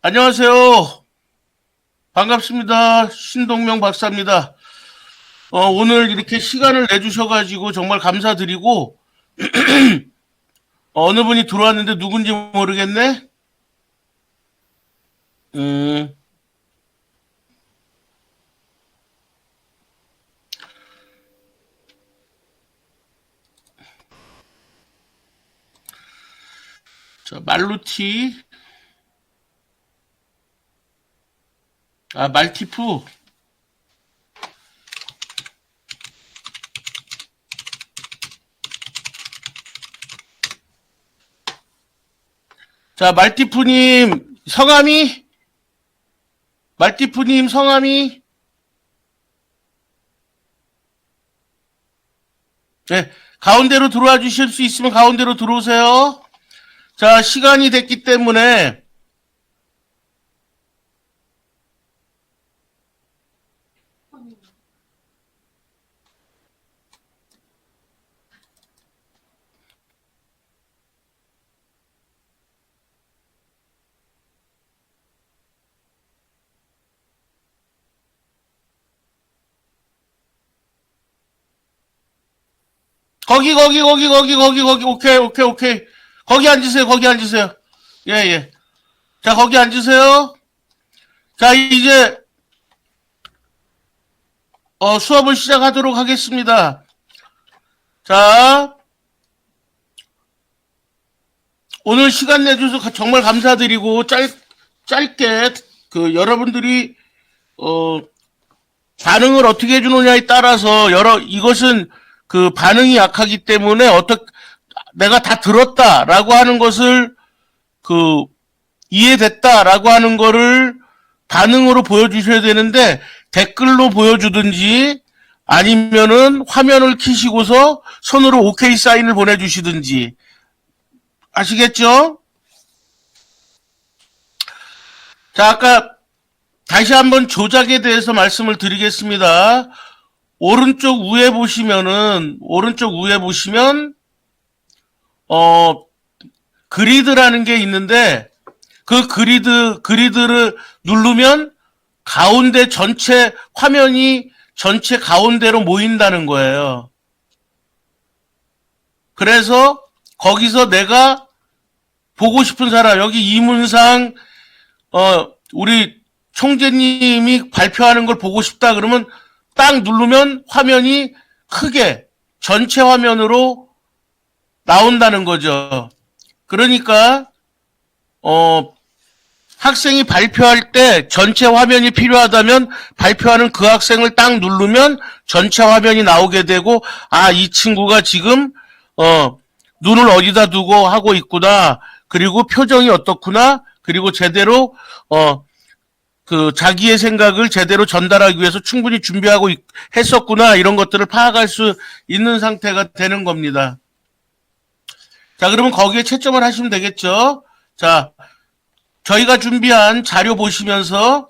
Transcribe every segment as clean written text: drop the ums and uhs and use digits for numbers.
안녕하세요. 반갑습니다. 신동명 박사입니다. 오늘 이렇게 시간을 내주셔가지고 정말 감사드리고, 어느 분이 들어왔는데 누군지 모르겠네? 음, 말루티, 말티프. 자, 말티프님 성함이, 네, 가운데로 들어와 주실 수 있으면 가운데로 들어오세요. 자, 시간이 됐기 때문에, 거기, 오케이. 거기 앉으세요, 거기 앉으세요. 예, 예. 자, 거기 앉으세요. 자, 이제, 수업을 시작하도록 하겠습니다. 자, 오늘 시간 내줘서 정말 감사드리고, 짧게, 여러분들이, 어, 반응을 어떻게 해주느냐에 따라서, 이것은 반응이 약하기 때문에, 내가 다 들었다라고 하는 것을, 이해됐다라고 하는 거를 반응으로 보여주셔야 되는데, 댓글로 보여주든지, 아니면은 화면을 켜시고서 손으로 오케이 사인을 보내주시든지, 아시겠죠? 자, 아까 다시 한번 조작에 대해서 말씀을 드리겠습니다. 오른쪽 위에 보시면, 그리드라는 게 있는데, 그 그리드를 누르면 가운데 화면이 전체 가운데로 모인다는 거예요. 그래서 거기서 내가 보고 싶은 사람, 여기 이문상, 우리 총재님이 발표하는 걸 보고 싶다 그러면 딱 누르면 화면이 크게 전체 화면으로 나온다는 거죠. 그러니까, 학생이 발표할 때 전체 화면이 필요하다면 발표하는 그 학생을 딱 누르면 전체 화면이 나오게 되고, 이 친구가 지금, 눈을 어디다 두고 하고 있구나. 그리고 표정이 어떻구나. 그리고 제대로, 자기의 생각을 제대로 전달하기 위해서 충분히 준비하고 했었구나. 이런 것들을 파악할 수 있는 상태가 되는 겁니다. 자, 그러면 거기에 채점을 하시면 되겠죠. 자, 저희가 준비한 자료 보시면서,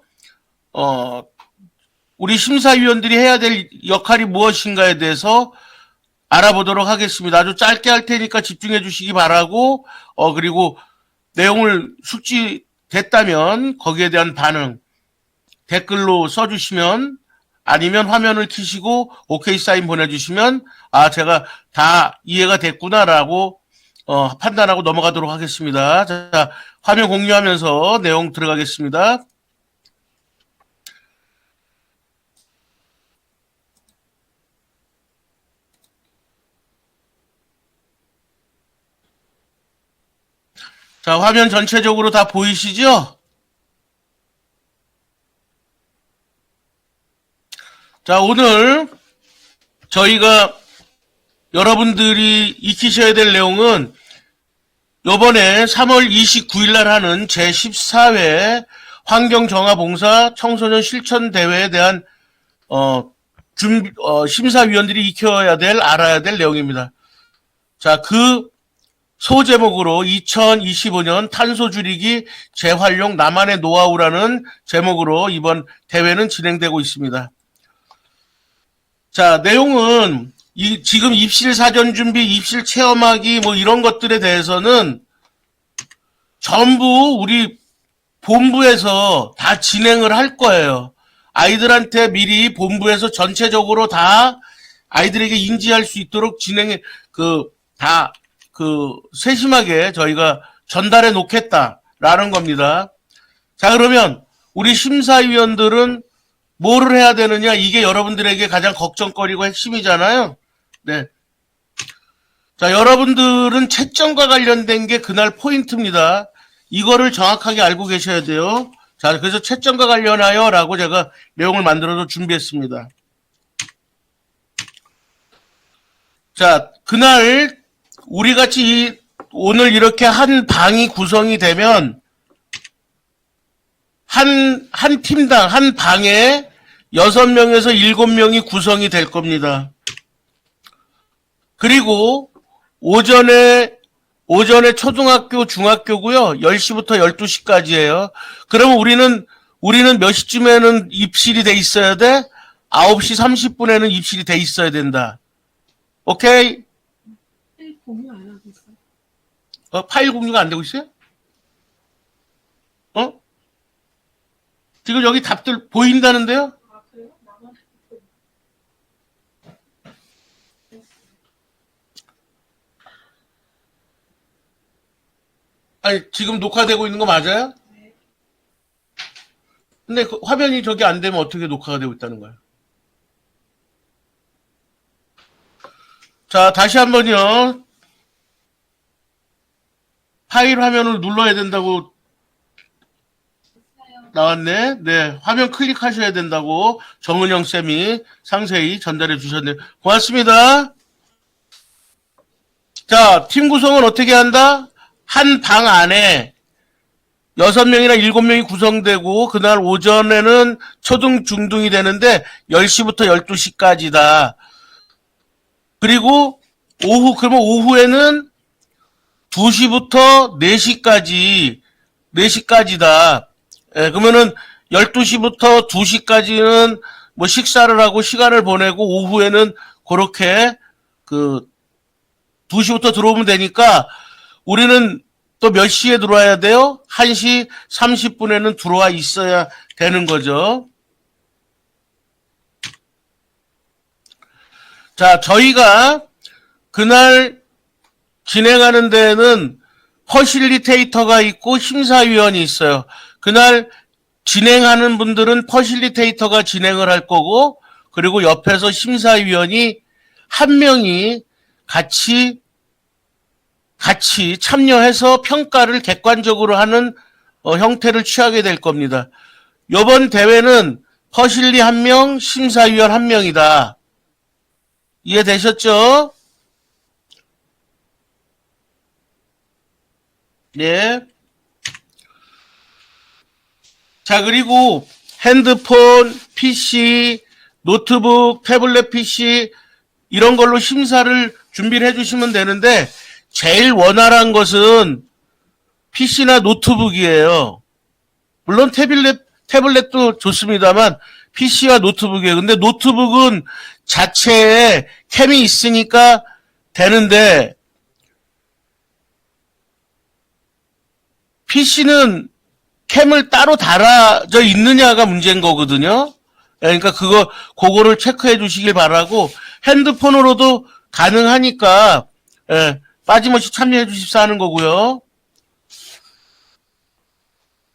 우리 심사위원들이 해야 될 역할이 무엇인가에 대해서 알아보도록 하겠습니다. 아주 짧게 할 테니까 집중해 주시기 바라고, 그리고 내용을 숙지됐다면 거기에 대한 반응 댓글로 써주시면, 아니면 화면을 켜시고 오케이 사인 보내주시면, 제가 다 이해가 됐구나라고 판단하고 넘어가도록 하겠습니다. 자, 화면 공유하면서 내용 들어가겠습니다. 자, 화면 전체적으로 다 보이시죠? 자, 오늘 저희가 여러분들이 익히셔야 될 내용은 요번에 3월 29일 날 하는 제14회 환경정화봉사 청소년 실천대회에 대한 심사위원들이 알아야 될 내용입니다. 자, 그 소제목으로 2025년 탄소 줄이기 재활용 나만의 노하우라는 제목으로 이번 대회는 진행되고 있습니다. 자, 내용은 지금 입실 사전 준비, 입실 체험하기 이런 것들에 대해서는 전부 우리 본부에서 다 진행을 할 거예요. 아이들한테 미리 본부에서 전체적으로 다 아이들에게 인지할 수 있도록 세심하게 저희가 전달해 놓겠다라는 겁니다. 자, 그러면 우리 심사위원들은 뭐를 해야 되느냐? 이게 여러분들에게 가장 걱정거리고 핵심이잖아요. 네. 자, 여러분들은 채점과 관련된 게 그날 포인트입니다. 이거를 정확하게 알고 계셔야 돼요. 자, 그래서 채점과 관련하여 라고 제가 내용을 만들어서 준비했습니다. 자, 그날 우리 같이 오늘 이렇게 한 방이 구성이 되면 한 팀당 한 방에 6명에서 7명이 구성이 될 겁니다. 그리고 오전에 초등학교, 중학교고요. 10시부터 12시까지예요. 그러면 우리는 몇 시쯤에는 입실이 돼 있어야 돼? 9시 30분에는 입실이 돼 있어야 된다. 오케이? 공유 안 하고 있어요? 파일 공유가 안 되고 있어요? 지금 여기 답들 보인다는데요? 아, 그래요? 나만 아니, 지금 녹화되고 있는 거 맞아요? 네. 근데 그 화면이 저기 안 되면 어떻게 녹화가 되고 있다는 거예요? 자, 다시 한번요. 파일 화면을 눌러야 된다고 나왔네. 네, 화면 클릭하셔야 된다고 정은영 쌤이 상세히 전달해 주셨네요. 고맙습니다. 자, 팀 구성은 어떻게 한다? 한 방 안에 6명이나 7명이 구성되고 그날 오전에는 초등, 중등이 되는데 10시부터 12시까지다. 그리고 그러면 오후에는 2시부터 4시까지다. 예, 그러면은 12시부터 2시까지는 뭐 식사를 하고 시간을 보내고 오후에는 그렇게 2시부터 들어오면 되니까 우리는 또 몇 시에 들어와야 돼요? 1시 30분에는 들어와 있어야 되는 거죠. 자, 저희가 그날 진행하는 데에는 퍼실리테이터가 있고 심사위원이 있어요. 그날 진행하는 분들은 퍼실리테이터가 진행을 할 거고, 그리고 옆에서 심사위원이 한 명이 같이 참여해서 평가를 객관적으로 하는 형태를 취하게 될 겁니다. 이번 대회는 퍼실리 1명, 심사위원 1명이다. 이해되셨죠? 네. 자, 그리고 핸드폰, PC, 노트북, 태블릿 PC 이런 걸로 심사를 준비를 해주시면 되는데 제일 원활한 것은 PC나 노트북이에요. 물론 태블릿도 좋습니다만 PC와 노트북이에요. 근데 노트북은 자체에 캠이 있으니까 되는데 PC는 캠을 따로 달아져 있느냐가 문제인 거거든요. 그러니까 그거를 체크해 주시길 바라고 핸드폰으로도 가능하니까 빠짐없이 참여해 주십사 하는 거고요.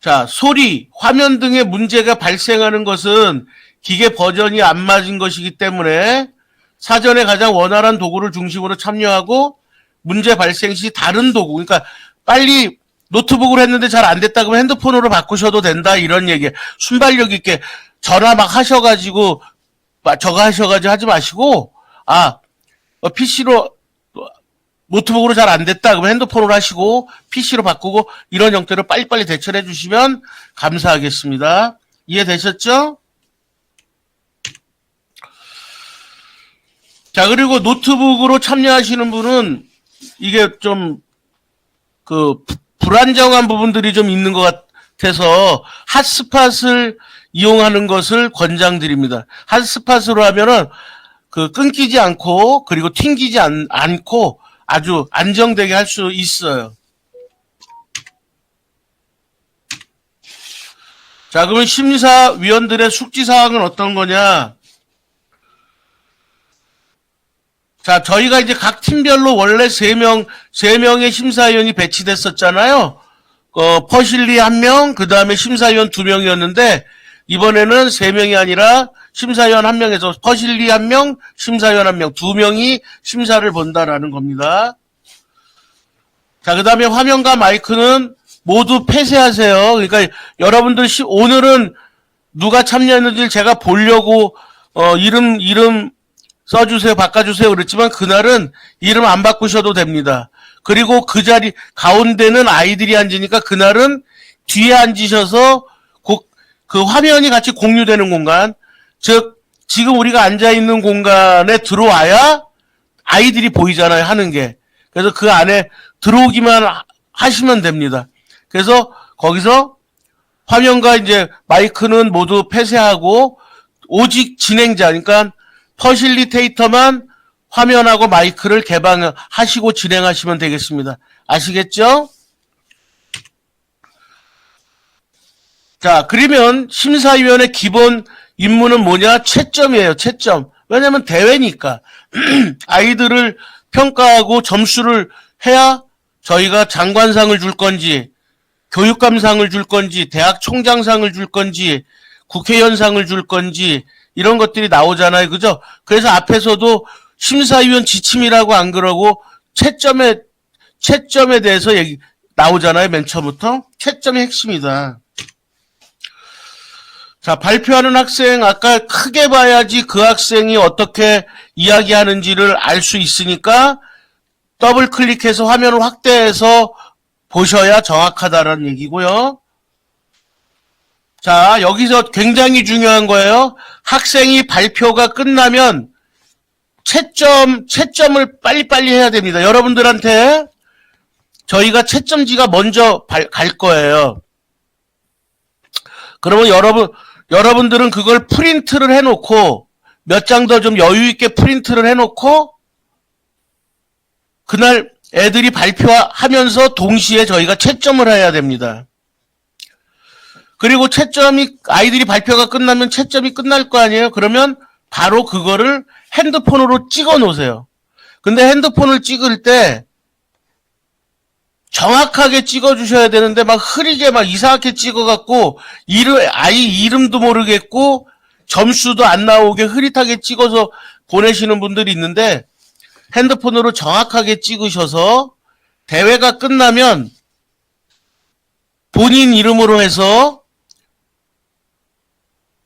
자, 소리, 화면 등의 문제가 발생하는 것은 기계 버전이 안 맞은 것이기 때문에 사전에 가장 원활한 도구를 중심으로 참여하고 문제 발생 시 다른 도구, 그러니까 빨리 노트북으로 했는데 잘 안 됐다 그러면 핸드폰으로 바꾸셔도 된다 이런 얘기. 순발력 있게 전화 막 하셔가지고 저거 하셔가지고 하지 마시고 PC로 노트북으로 잘 안 됐다 그러면 핸드폰으로 하시고 PC로 바꾸고 이런 형태로 빨리빨리 대처를 해주시면 감사하겠습니다. 이해되셨죠? 자, 그리고 노트북으로 참여하시는 분은 이게 좀 불안정한 부분들이 좀 있는 것 같아서 핫스팟을 이용하는 것을 권장드립니다. 핫스팟으로 하면은 끊기지 않고 그리고 튕기지 않고 아주 안정되게 할 수 있어요. 자, 그러면 심사위원들의 숙지사항은 어떤 거냐? 자, 저희가 이제 각 팀별로 원래 3명의 심사위원이 배치됐었잖아요. 퍼실리 1명, 그 다음에 심사위원 2명이었는데, 이번에는 3명이 아니라 심사위원 1명에서 퍼실리 1명, 심사위원 1명, 2명이 심사를 본다라는 겁니다. 자, 그 다음에 화면과 마이크는 모두 폐쇄하세요. 그러니까 여러분들 오늘은 누가 참여했는지 제가 보려고 이름 써주세요, 바꿔주세요 그랬지만 그날은 이름 안 바꾸셔도 됩니다. 그리고 그 자리 가운데는 아이들이 앉으니까 그날은 뒤에 앉으셔서 그 화면이 같이 공유되는 공간, 즉 지금 우리가 앉아있는 공간에 들어와야 아이들이 보이잖아요, 하는 게. 그래서 그 안에 들어오기만 하시면 됩니다. 그래서 거기서 화면과 이제 마이크는 모두 폐쇄하고 오직 진행자, 그러니까 퍼실리테이터만 화면하고 마이크를 개방하시고 진행하시면 되겠습니다. 아시겠죠? 자, 그러면 심사위원의 기본 임무는 뭐냐? 채점이에요, 채점. 왜냐면 대회니까. 아이들을 평가하고 점수를 해야 저희가 장관상을 줄 건지, 교육감상을 줄 건지, 대학 총장상을 줄 건지, 국회의원상을 줄 건지, 이런 것들이 나오잖아요. 그죠? 그래서 앞에서도 심사위원 지침이라고 안 그러고 채점에 대해서 나오잖아요. 맨 처음부터. 채점이 핵심이다. 자, 발표하는 학생, 아까 크게 봐야지 그 학생이 어떻게 이야기하는지를 알 수 있으니까 더블 클릭해서 화면을 확대해서 보셔야 정확하다는 얘기고요. 자, 여기서 굉장히 중요한 거예요. 학생이 발표가 끝나면 채점을 빨리빨리 해야 됩니다. 여러분들한테 저희가 채점지가 먼저 갈 거예요. 그러면 여러분들은 그걸 프린트를 해놓고 몇 장 더 좀 여유 있게 프린트를 해놓고 그날 애들이 발표하면서 동시에 저희가 채점을 해야 됩니다. 그리고 아이들이 발표가 끝나면 채점이 끝날 거 아니에요? 그러면 바로 그거를 핸드폰으로 찍어 놓으세요. 근데 핸드폰을 찍을 때 정확하게 찍어 주셔야 되는데 막 흐리게 막 이상하게 찍어갖고 아이 이름도 모르겠고 점수도 안 나오게 흐릿하게 찍어서 보내시는 분들이 있는데 핸드폰으로 정확하게 찍으셔서 대회가 끝나면 본인 이름으로 해서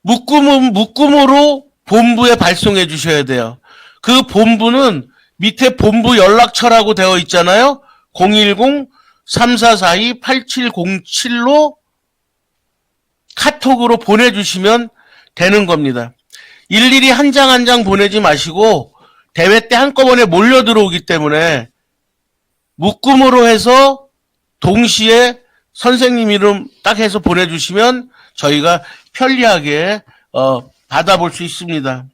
묶음으로 본부에 발송해 주셔야 돼요. 그 본부는 밑에 본부 연락처라고 되어 있잖아요. 010-3442-8707로 카톡으로 보내주시면 되는 겁니다. 일일이 한 장 한 장 보내지 마시고 대회 때 한꺼번에 몰려 들어오기 때문에 묶음으로 해서 동시에 선생님 이름 딱 해서 보내주시면 저희가 편리하게 받아볼 수 있습니다.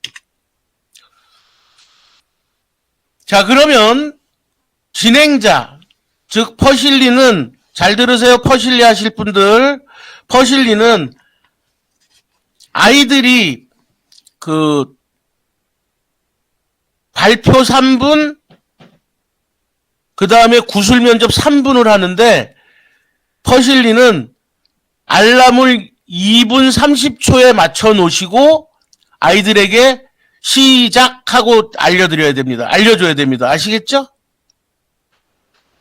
자, 그러면 진행자, 즉 퍼실리는 잘 들으세요. 퍼실리 하실 분들, 퍼실리는 아이들이 그 발표 3분, 그 다음에 구술 면접 3분을 하는데 퍼실리는 알람을 2분 30초에 맞춰 놓으시고 아이들에게 시작하고 알려줘야 됩니다. 아시겠죠?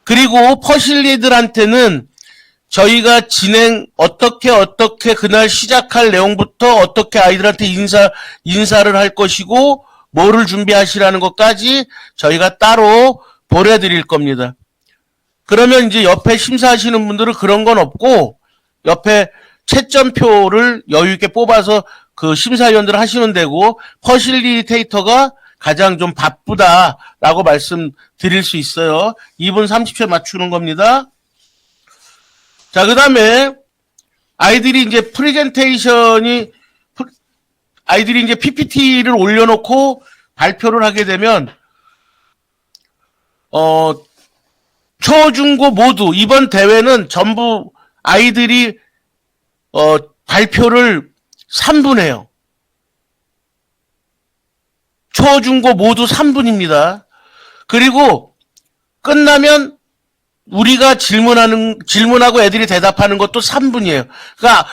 그리고 퍼실리들한테는 저희가 어떻게 그날 시작할 내용부터 어떻게 아이들한테 인사를 할 것이고 뭐를 준비하시라는 것까지 저희가 따로 보내드릴 겁니다. 그러면 이제 옆에 심사하시는 분들은 그런 건 없고 옆에 채점표를 여유있게 뽑아서 그 심사위원들 하시면 되고 퍼실리테이터가 가장 좀 바쁘다라고 말씀드릴 수 있어요. 2분 30초에 맞추는 겁니다. 자, 그 다음에 아이들이 이제 PPT를 올려놓고 발표를 하게 되면 초, 중, 고 모두 이번 대회는 전부 아이들이 발표를 3분 해요. 초, 중, 고 모두 3분입니다. 그리고 끝나면 우리가 질문하고 애들이 대답하는 것도 3분이에요. 그러니까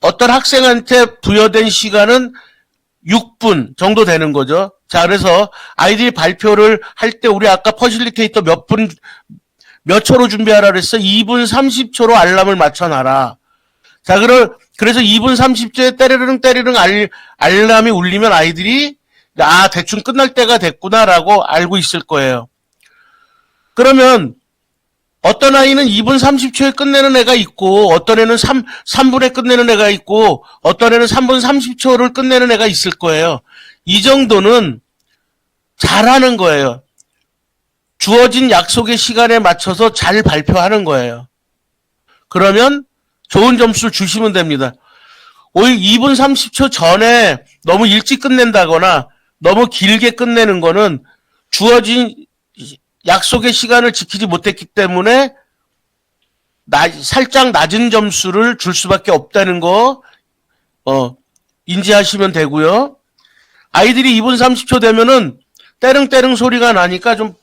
어떤 학생한테 부여된 시간은 6분 정도 되는 거죠. 자, 그래서 아이들이 발표를 할 때 우리 아까 퍼실리테이터 몇 초로 준비하라 그랬어? 2분 30초로 알람을 맞춰놔라. 자, 그래서 2분 30초에 때르릉 알람이 울리면 아이들이 대충 끝날 때가 됐구나라고 알고 있을 거예요. 그러면 어떤 아이는 2분 30초에 끝내는 애가 있고 어떤 애는 3분에 끝내는 애가 있고 어떤 애는 3분 30초를 끝내는 애가 있을 거예요. 이 정도는 잘하는 거예요. 주어진 약속의 시간에 맞춰서 잘 발표하는 거예요. 그러면 좋은 점수를 주시면 됩니다. 오히려 2분 30초 전에 너무 일찍 끝낸다거나 너무 길게 끝내는 거는 주어진 약속의 시간을 지키지 못했기 때문에 살짝 낮은 점수를 줄 수밖에 없다는 거 인지하시면 되고요. 아이들이 2분 30초 되면은 때릉때릉 소리가 나니까 좀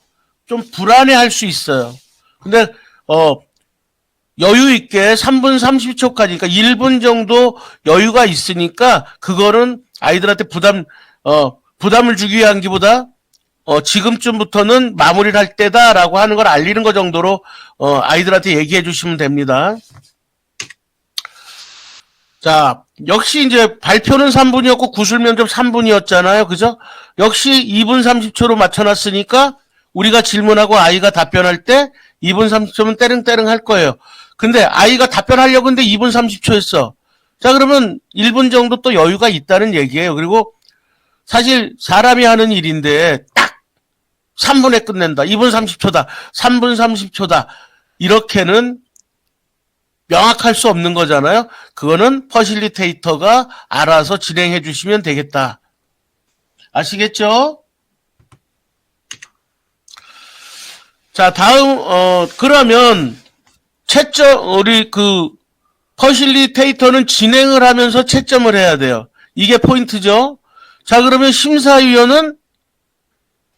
불안해할 수 있어요. 근데 여유 있게 3분 30초까지, 그러니까 1분 정도 여유가 있으니까 그거는 아이들한테 부담을 주기 위한 기보다 지금쯤부터는 마무리를 할 때다라고 하는 걸 알리는 것 정도로 아이들한테 얘기해 주시면 됩니다. 자, 역시 이제 발표는 3분이었고 구술 면접 3분이었잖아요. 그죠? 역시 2분 30초로 맞춰놨으니까 우리가 질문하고 아이가 답변할 때 2분 30초면 때릉때릉 할 거예요. 근데 아이가 답변하려고 했는데 2분 30초 했어. 자, 그러면 1분 정도 또 여유가 있다는 얘기예요. 그리고 사실 사람이 하는 일인데 딱 3분에 끝낸다. 2분 30초다. 3분 30초다. 이렇게는 명확할 수 없는 거잖아요. 그거는 퍼실리테이터가 알아서 진행해 주시면 되겠다. 아시겠죠? 자, 다음 그러면 우리 퍼실리테이터는 진행을 하면서 채점을 해야 돼요. 이게 포인트죠. 자, 그러면 심사위원은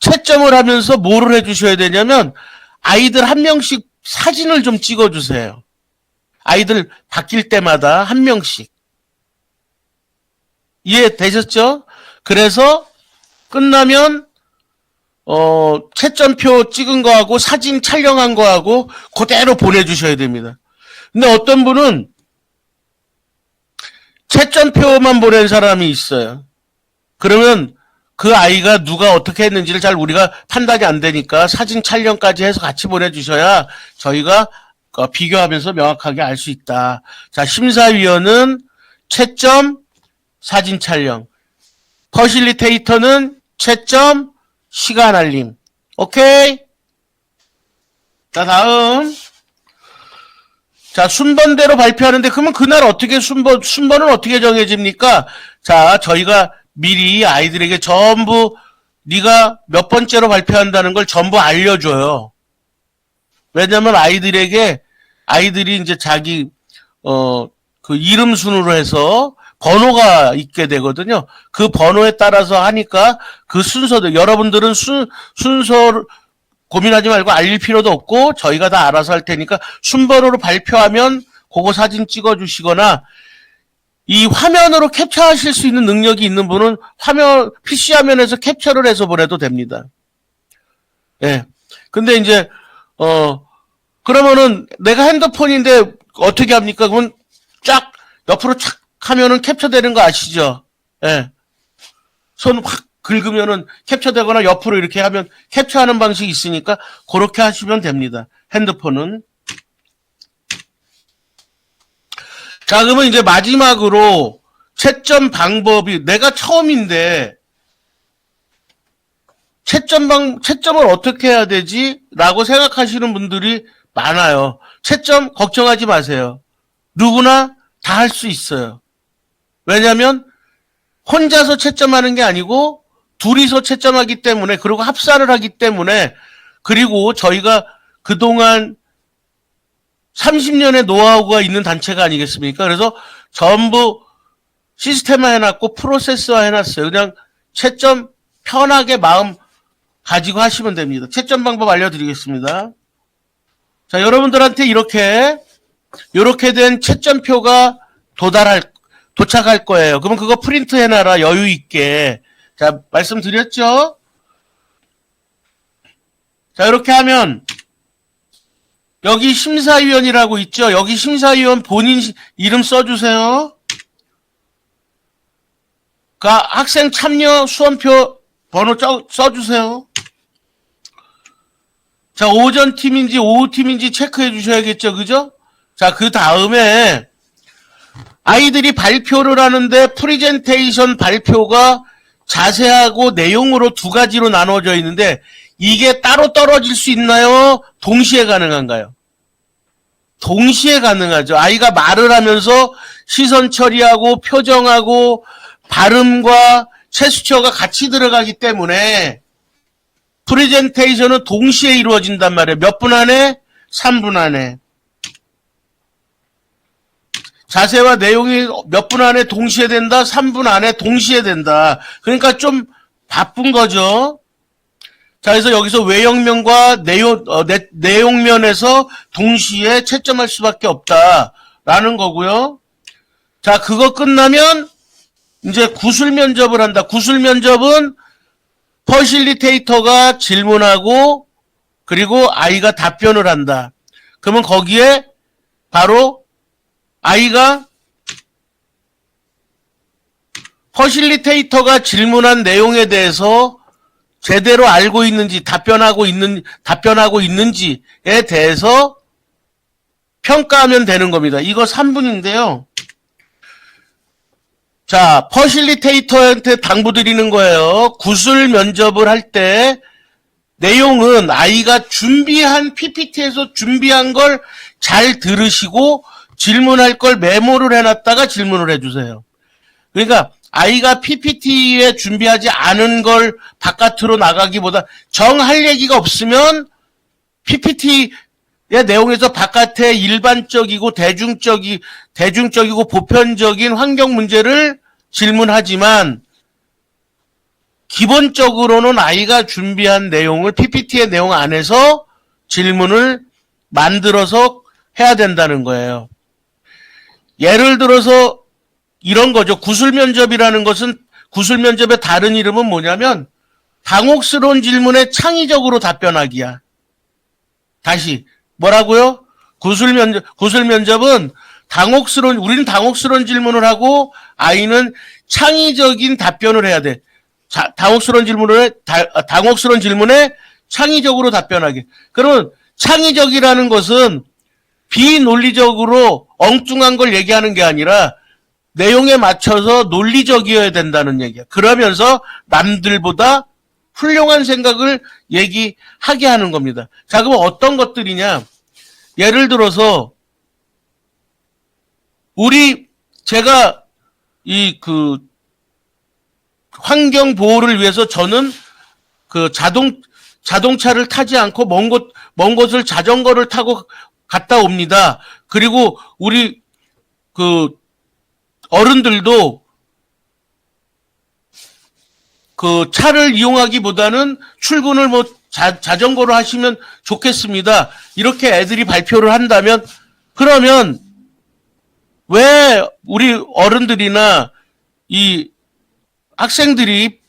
채점을 하면서 뭐를 해주셔야 되냐면 아이들 한 명씩 사진을 좀 찍어주세요. 아이들 바뀔 때마다 한 명씩. 이해되셨죠? 그래서 끝나면 채점표 찍은 거하고 사진 촬영한 거하고 그대로 보내주셔야 됩니다. 근데 어떤 분은 채점표만 보낸 사람이 있어요. 그러면 그 아이가 누가 어떻게 했는지를 잘 우리가 판단이 안 되니까 사진 촬영까지 해서 같이 보내주셔야 저희가 비교하면서 명확하게 알 수 있다. 자, 심사위원은 채점, 사진 촬영. 퍼실리테이터는 채점, 시간 알림. 오케이? 자, 다음. 자, 순번대로 발표하는데 그러면 그날 어떻게 순번은 어떻게 정해집니까? 자, 저희가 미리 아이들에게 전부 네가 몇 번째로 발표한다는 걸 전부 알려줘요. 왜냐면 아이들이 이제 자기 그 이름 순으로 해서 번호가 있게 되거든요. 그 번호에 따라서 하니까 그 순서들 여러분들은 순서를 고민하지 말고 알릴 필요도 없고 저희가 다 알아서 할 테니까 순번호로 발표하면 그거 사진 찍어주시거나 이 화면으로 캡처하실 수 있는 능력이 있는 분은 PC 화면에서 캡처를 해서 보내도 됩니다. 예. 근데 이제, 그러면은 내가 핸드폰인데 어떻게 합니까? 그러면 쫙, 옆으로 착 하면은 캡처되는 거 아시죠? 예. 손 확 긁으면은 캡처되거나 옆으로 이렇게 하면 캡처하는 방식이 있으니까 그렇게 하시면 됩니다. 핸드폰은. 자, 그러면 이제 마지막으로 채점 방법이 내가 처음인데 채점을 어떻게 해야 되지? 라고 생각하시는 분들이 많아요. 채점 걱정하지 마세요. 누구나 다 할 수 있어요. 왜냐하면 혼자서 채점하는 게 아니고 둘이서 채점하기 때문에 그리고 합산을 하기 때문에 그리고 저희가 그동안 30년의 노하우가 있는 단체가 아니겠습니까? 그래서 전부 시스템화 해놨고 프로세스화 해놨어요. 그냥 채점 편하게 마음 가지고 하시면 됩니다. 채점 방법 알려드리겠습니다. 자, 여러분들한테 이렇게 된 채점표가 도착할 거예요. 그러면 그거 프린트 해놔라, 여유 있게. 자, 말씀드렸죠? 자, 이렇게 하면 여기 심사위원이라고 있죠? 여기 심사위원 본인 이름 써주세요. 그 학생 참여 수험표 번호 써주세요. 자, 오전 팀인지 오후 팀인지 체크해 주셔야겠죠, 그죠? 자, 그 다음에 아이들이 발표를 하는데 프리젠테이션 발표가 자세하고 내용으로 두 가지로 나눠져 있는데 이게 따로 떨어질 수 있나요? 동시에 가능한가요? 동시에 가능하죠. 아이가 말을 하면서 시선 처리하고 표정하고 발음과 제스처가 같이 들어가기 때문에 프레젠테이션은 동시에 이루어진단 말이에요. 몇 분 안에? 3분 안에. 자세와 내용이 몇 분 안에 동시에 된다? 3분 안에 동시에 된다. 그러니까 좀 바쁜 거죠. 자, 그래서 여기서 외형면과 내용면에서 동시에 채점할 수밖에 없다라는 거고요. 자, 그거 끝나면 이제 구술 면접을 한다. 구술 면접은 퍼실리테이터가 질문하고 그리고 아이가 답변을 한다. 그러면 거기에 바로 아이가 퍼실리테이터가 질문한 내용에 대해서 제대로 알고 있는지 답변하고 있는지에 대해서 평가하면 되는 겁니다. 이거 3분인데요. 자, 퍼실리테이터한테 당부드리는 거예요. 구술 면접을 할 때 내용은 아이가 준비한 PPT에서 준비한 걸 잘 들으시고 질문할 걸 메모를 해놨다가 질문을 해주세요. 그러니까 아이가 PPT에 준비하지 않은 걸 바깥으로 나가기보다 정할 얘기가 없으면 PPT의 내용에서 바깥에 일반적이고 대중적이고 보편적인 환경 문제를 질문하지만 기본적으로는 아이가 준비한 내용을 PPT의 내용 안에서 질문을 만들어서 해야 된다는 거예요. 예를 들어서 이런 거죠. 구술면접이라는 것은 구술면접의 다른 이름은 뭐냐면 당혹스러운 질문에 창의적으로 답변하기야. 다시 뭐라고요? 구술면접은 우리는 당혹스러운 질문을 하고 아이는 창의적인 답변을 해야 돼. 자, 당혹스러운 질문에 창의적으로 답변하기. 그러면 창의적이라는 것은 비논리적으로 엉뚱한 걸 얘기하는 게 아니라 내용에 맞춰서 논리적이어야 된다는 얘기야. 그러면서 남들보다 훌륭한 생각을 얘기하게 하는 겁니다. 자, 그럼 어떤 것들이냐? 예를 들어서 제가 환경 보호를 위해서 저는 자동차를 타지 않고 먼 곳을 자전거를 타고 갔다 옵니다. 그리고 우리 어른들도 차를 이용하기보다는 출근을 자전거로 하시면 좋겠습니다. 이렇게 애들이 발표를 한다면, 그러면 왜 우리 어른들이나 이 학생들이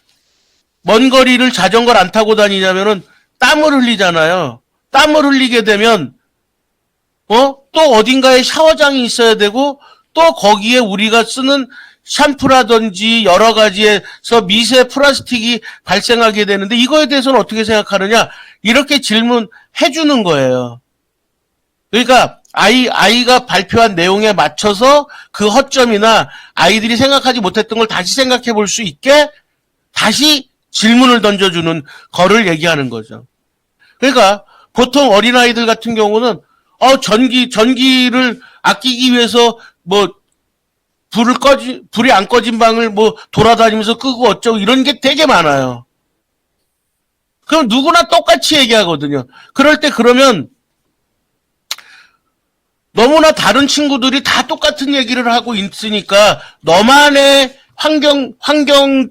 먼 거리를 자전거를 안 타고 다니냐면은 땀을 흘리잖아요. 땀을 흘리게 되면 또 어딘가에 샤워장이 있어야 되고 또 거기에 우리가 쓰는 샴푸라든지 여러 가지에서 미세 플라스틱이 발생하게 되는데 이거에 대해서는 어떻게 생각하느냐? 이렇게 질문해 주는 거예요. 그러니까 아이가 발표한 내용에 맞춰서 그 허점이나 아이들이 생각하지 못했던 걸 다시 생각해 볼 수 있게 다시 질문을 던져주는 거를 얘기하는 거죠. 그러니까 보통 어린아이들 같은 경우는 전기를 아끼기 위해서 불이 안 꺼진 방을 돌아다니면서 끄고 어쩌고 이런 게 되게 많아요. 그럼 누구나 똑같이 얘기하거든요. 그럴 때 그러면 너무나 다른 친구들이 다 똑같은 얘기를 하고 있으니까 너만의 환경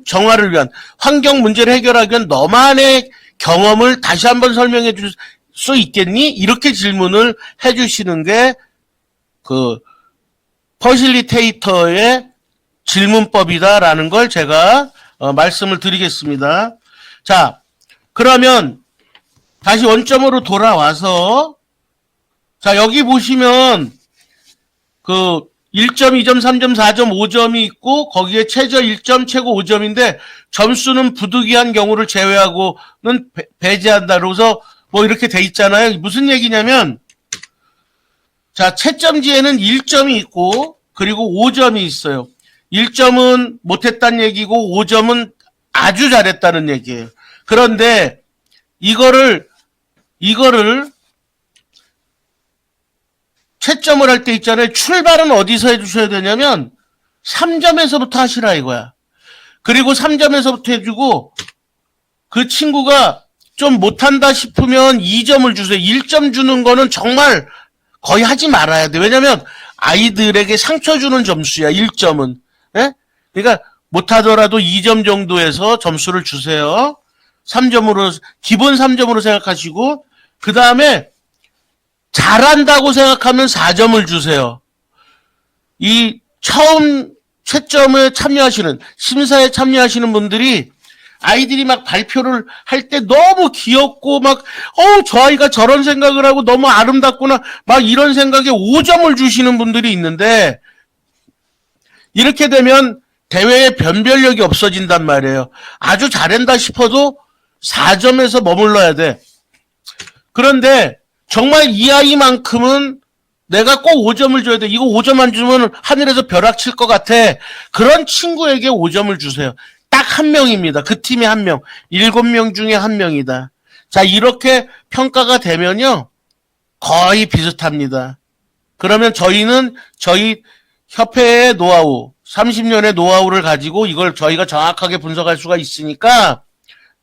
정화를 위한, 환경 문제를 해결하기 위한 너만의 경험을 다시 한번 설명해 줄 수 있겠니? 이렇게 질문을 해 주시는 게 그 퍼실리테이터의 질문법이다라는 걸 제가 말씀을 드리겠습니다. 자, 그러면 다시 원점으로 돌아와서, 자, 여기 보시면 그 1점, 2점, 3점, 4점, 5점이 있고 거기에 최저 1점, 최고 5점인데 점수는 부득이한 경우를 제외하고는 배제한다. 그래서 뭐 이렇게 돼 있잖아요. 무슨 얘기냐면, 자, 채점지에는 1점이 있고 그리고 5점이 있어요. 1점은 못했다는 얘기고 5점은 아주 잘했다는 얘기예요. 그런데 이거를 채점을 할 때 있잖아요. 출발은 어디서 해주셔야 되냐면 3점에서부터 하시라 이거야. 그리고 3점에서부터 해주고 그 친구가 좀 못한다 싶으면 2점을 주세요. 1점 주는 거는 정말 거의 하지 말아야 돼. 왜냐면 아이들에게 상처 주는 점수야. 1점은. 예? 그러니까 못하더라도 2점 정도에서 점수를 주세요. 3점으로, 기본 3점으로 생각하시고, 그 다음에 잘한다고 생각하면 4점을 주세요. 이 처음 채점에 참여하시는, 심사에 참여하시는 분들이 아이들이 막 발표를 할 때 너무 귀엽고 막, 저 아이가 저런 생각을 하고 너무 아름답구나, 막 이런 생각에 5점을 주시는 분들이 있는데, 이렇게 되면 대회의 변별력이 없어진단 말이에요. 아주 잘한다 싶어도 4점에서 머물러야 돼. 그런데 정말 이 아이만큼은 내가 꼭 5점을 줘야 돼. 이거 5점 안 주면 하늘에서 벼락 칠 것 같아. 그런 친구에게 5점을 주세요. 딱 한 명입니다. 그 팀에 한 명. 7명 중에 한 명이다. 자, 이렇게 평가가 되면요. 거의 비슷합니다. 그러면 저희는 저희 협회의 노하우, 30년의 노하우를 가지고 이걸 저희가 정확하게 분석할 수가 있으니까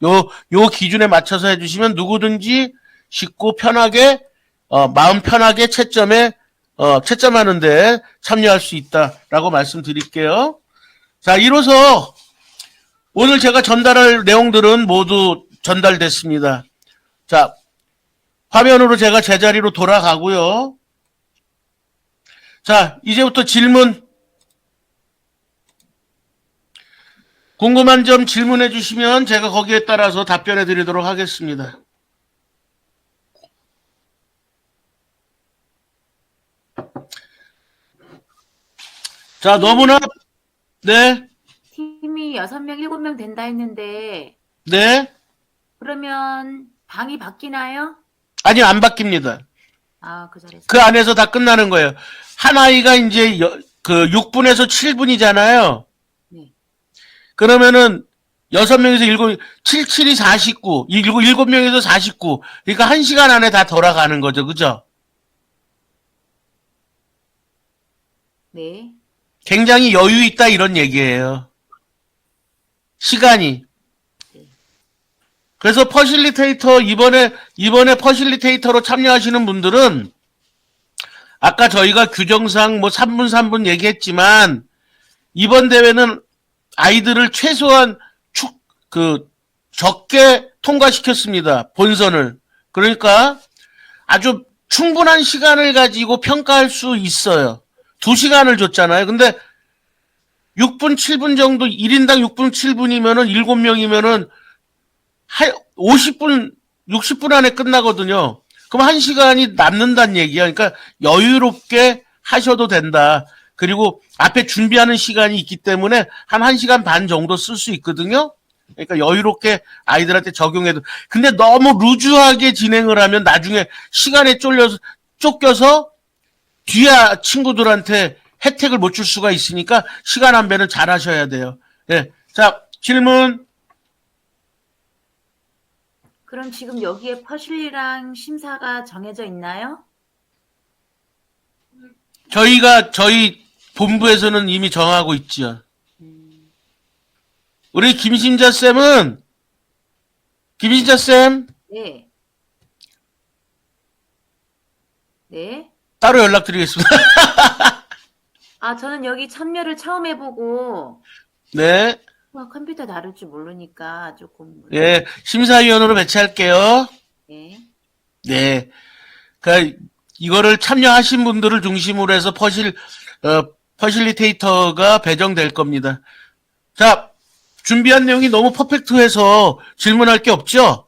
요 기준에 맞춰서 해주시면 누구든지 쉽고 편하게, 마음 편하게 채점하는데 참여할 수 있다라고 말씀드릴게요. 자, 이로써 오늘 제가 전달할 내용들은 모두 전달됐습니다. 자, 화면으로 제가 제자리로 돌아가고요. 자, 이제부터 질문. 궁금한 점 질문해 주시면 제가 거기에 따라서 답변해 드리도록 하겠습니다. 자, 너무나, 네, 팀이 6명, 7명 된다 했는데, 네. 그러면 방이 바뀌나요? 아니요, 안 바뀝니다. 아, 그 자리에서. 그 안에서 다 끝나는 거예요. 한 아이가 이제 그 6분에서 7분이잖아요. 네. 그러면은 6명에서 7, 7이 49, 7명에서 49. 그러니까 1시간 안에 다 돌아가는 거죠. 그죠? 네. 굉장히 여유 있다 이런 얘기예요. 시간이. 그래서 퍼실리테이터 이번에 퍼실리테이터로 참여하시는 분들은 아까 저희가 규정상 뭐 3분 3분 얘기했지만 이번 대회는 아이들을 최소한 적게 통과시켰습니다. 본선을. 그러니까 아주 충분한 시간을 가지고 평가할 수 있어요. 2시간을 줬잖아요. 근데 6분 7분 정도 1인당 6분 7분이면은 7명이면은 50분 60분 안에 끝나거든요. 그럼 1시간이 남는다는 얘기야. 그러니까 여유롭게 하셔도 된다. 그리고 앞에 준비하는 시간이 있기 때문에 한 1시간 반 정도 쓸 수 있거든요. 그러니까 여유롭게 아이들한테 적용해도. 근데 너무 루즈하게 진행을 하면 나중에 시간에 쫓겨서 뒤에 친구들한테 혜택을 못 줄 수가 있으니까 시간 안배는 잘 하셔야 돼요. 예. 자, 질문. 그럼 지금 여기에 퍼실리랑 심사가 정해져 있나요? 저희 본부에서는 이미 정하고 있죠. 우리 김신자 쌤, 네. 네. 따로 연락드리겠습니다. 아, 저는 여기 참여를 처음 해보고, 네. 컴퓨터 다룰 줄 모르니까 조금. 예, 심사위원으로 배치할게요. 네. 네. 그러니까 이거를 참여하신 분들을 중심으로 해서 퍼실리테이터가 배정될 겁니다. 자, 준비한 내용이 너무 퍼펙트해서 질문할 게 없죠?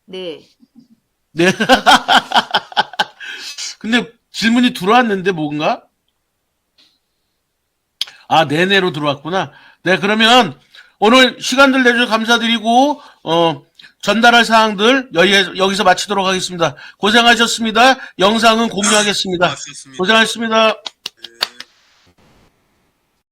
네. 네. 근데 질문이 들어왔는데 뭔가? 아, 네네로 들어왔구나. 네, 그러면 오늘 시간들 내주셔서 감사드리고, 전달할 사항들 여기서 마치도록 하겠습니다. 고생하셨습니다. 영상은 공유하겠습니다. 고생하셨습니다.